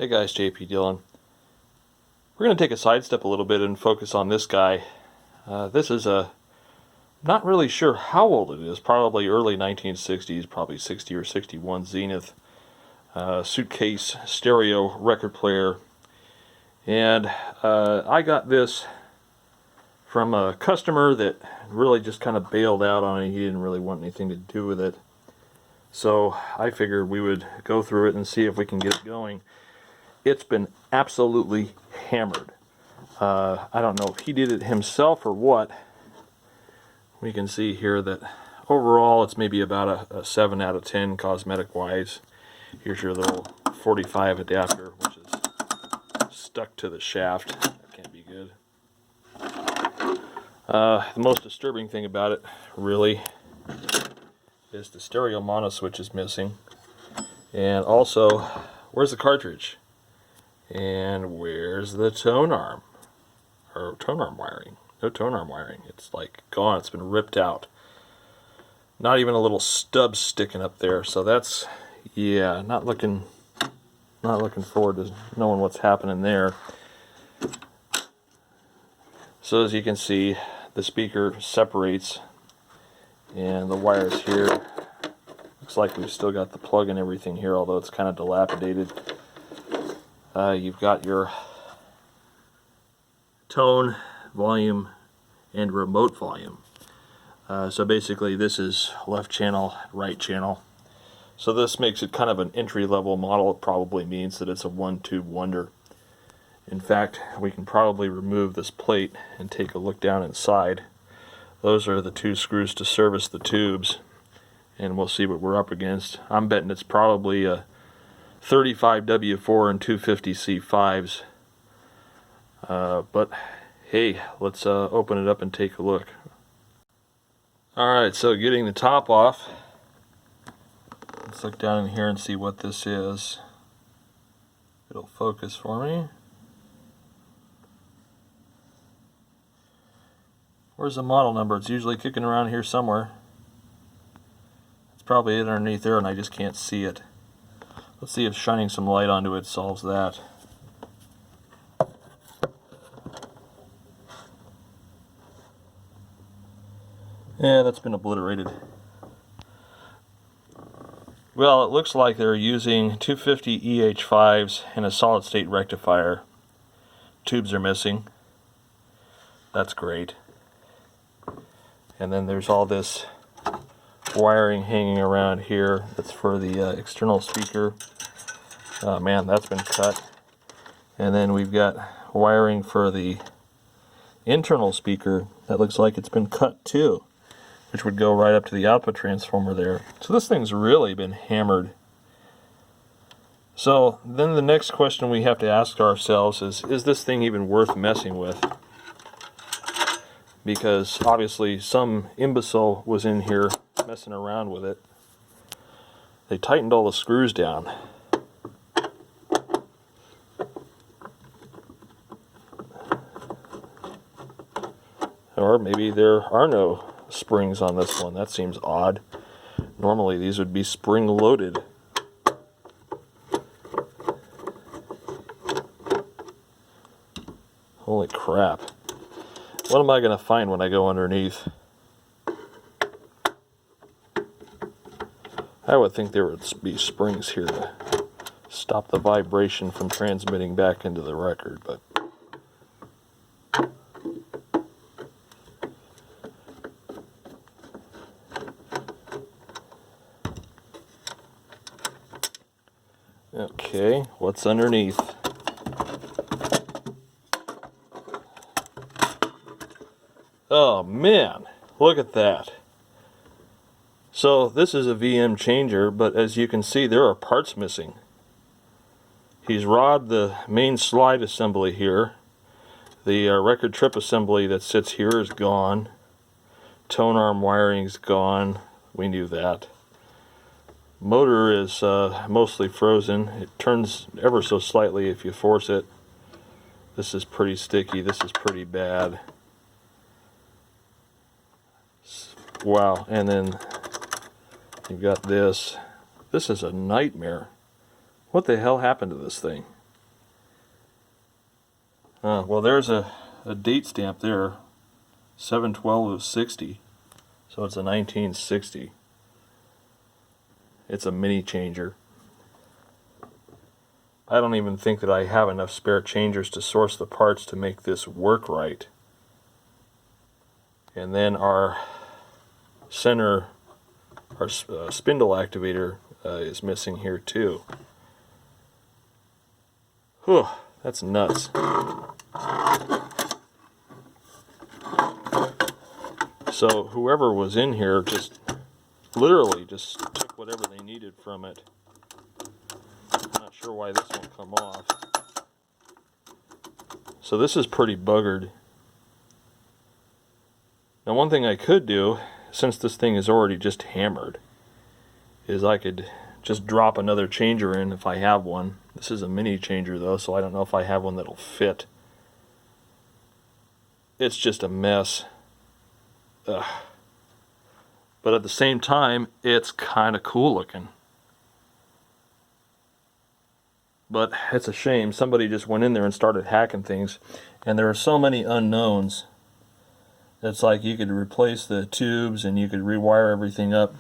Hey guys, JP Dillon. We're going to take a sidestep a little bit and focus on this guy. This is not really sure how old it is, probably early 1960s, probably 60 or 61 Zenith suitcase stereo record player. And I got this from a customer that really just kind of bailed out on it. He didn't really want anything to do with it. So I figured we would go through it and see if we can get it going. It's been absolutely hammered. I don't know if he did it himself or what. We can see here that overall it's maybe about a 7 out of 10 cosmetic wise. Here's your little 45 adapter, which is stuck to the shaft. That can't be good. The most disturbing thing about it really is the stereo mono switch is missing. And also, where's the cartridge? And where's the tone arm? Or tone arm wiring? No tone arm wiring. It's like gone. It's been ripped out. Not even a little stub sticking up there. So that's, yeah, not looking forward to knowing what's happening there. So as you can see, the speaker separates, and the wires here. Looks like we've still got the plug and everything here, although it's kind of dilapidated. You've got your tone, volume, and remote volume. So basically this is left channel, right channel. So this makes it kind of an entry-level model. It probably means that it's a one-tube wonder. In fact, we can probably remove this plate and take a look down inside. Those are the two screws to service the tubes, and we'll see what we're up against. I'm betting it's probably a 35W4 and 250C5s. But hey, let's open it up and take a look. Alright, so getting the top off. Let's look down in here and see what this is. It'll focus for me. Where's the model number? It's usually kicking around here somewhere. It's probably underneath there and I just can't see it. Let's see if shining some light onto it solves that. Yeah, that's been obliterated. Well, it looks like they're using 250 EH5s and a solid state rectifier. Tubes are missing. That's great. And then there's all this wiring hanging around here that's for the external speaker. Oh man, that's been cut. And then we've got wiring for the internal speaker that looks like it's been cut too, which would go right up to the output transformer there. So this thing's really been hammered. So then the next question we have to ask ourselves is this thing even worth messing with? Because obviously some imbecile was in here messing around with it. They tightened all the screws down. Or maybe there are no springs on this one. That seems odd. Normally these would be spring loaded. Holy crap. What am I going to find when I go underneath? I would think there would be springs here to stop the vibration from transmitting back into the record, but okay, what's underneath? Oh man, look at that. So this is a VM changer, but as you can see there are parts missing. He's robbed the main slide assembly here. The record trip assembly that sits here is gone. Tone arm wiring's gone. We knew that. Motor is mostly frozen. It turns ever so slightly if you force it. This is pretty sticky. This is pretty bad. Wow, and then you've got this. This is a nightmare. What the hell happened to this thing? Well, there's a date stamp there, 7/12 of 60, so it's a 1960. It's a mini changer. I don't even think that I have enough spare changers to source the parts to make this work right. And then our center, our spindle activator is missing here too. Whew, that's nuts. So whoever was in here just literally just took whatever they needed from it. I'm not sure why this won't come off. So this is pretty buggered. Now one thing I could do, since this thing is already just hammered, is I could just drop another changer in if I have one. This is a mini changer though, so I don't know if I have one that'll fit. It's just a mess. Ugh. But at the same time, it's kind of cool looking. But it's a shame. Somebody just went in there and started hacking things, and there are so many unknowns. It's like you could replace the tubes and you could rewire everything up.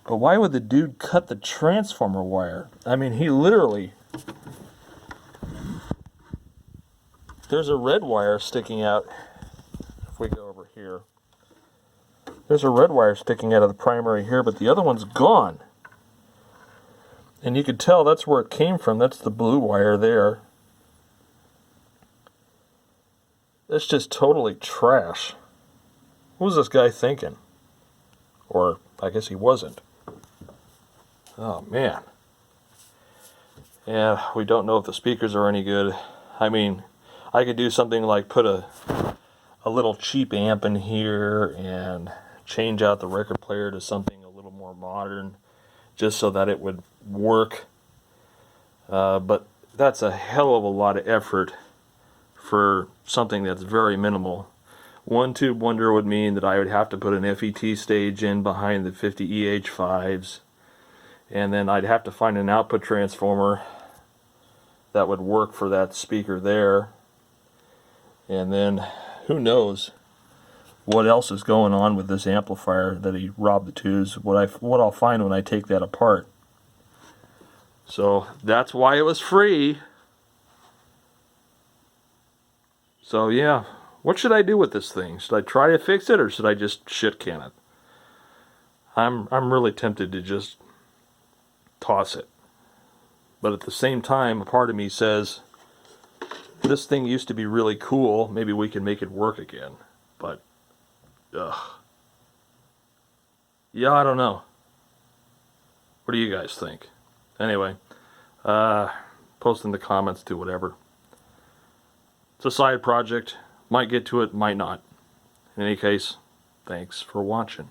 But why would the dude cut the transformer wire? I mean, he literally... There's a red wire sticking out. If we go over here. There's a red wire sticking out of the primary here, but the other one's gone. And you could tell that's where it came from. That's the blue wire there. It's just totally trash. What was this guy thinking? Or, I guess he wasn't. Oh, man. Yeah, we don't know if the speakers are any good. I mean, I could do something like put a little cheap amp in here and change out the record player to something a little more modern, just so that it would work. But that's a hell of a lot of effort for something that's very minimal. One tube wonder would mean that I would have to put an FET stage in behind the 50 EH5s, and then I'd have to find an output transformer that would work for that speaker there, and then who knows what else is going on with this amplifier that he robbed the tubes, what I'll find when I take that apart. So that's why it was free. So yeah, what should I do with this thing? Should I try to fix it, or should I just shit can it? I'm really tempted to just toss it. But at the same time, a part of me says, this thing used to be really cool, maybe we can make it work again. But ugh. Yeah, I don't know. What do you guys think? Anyway, post in the comments, do whatever. It's a side project. Might get to it, might not. In any case, thanks for watching.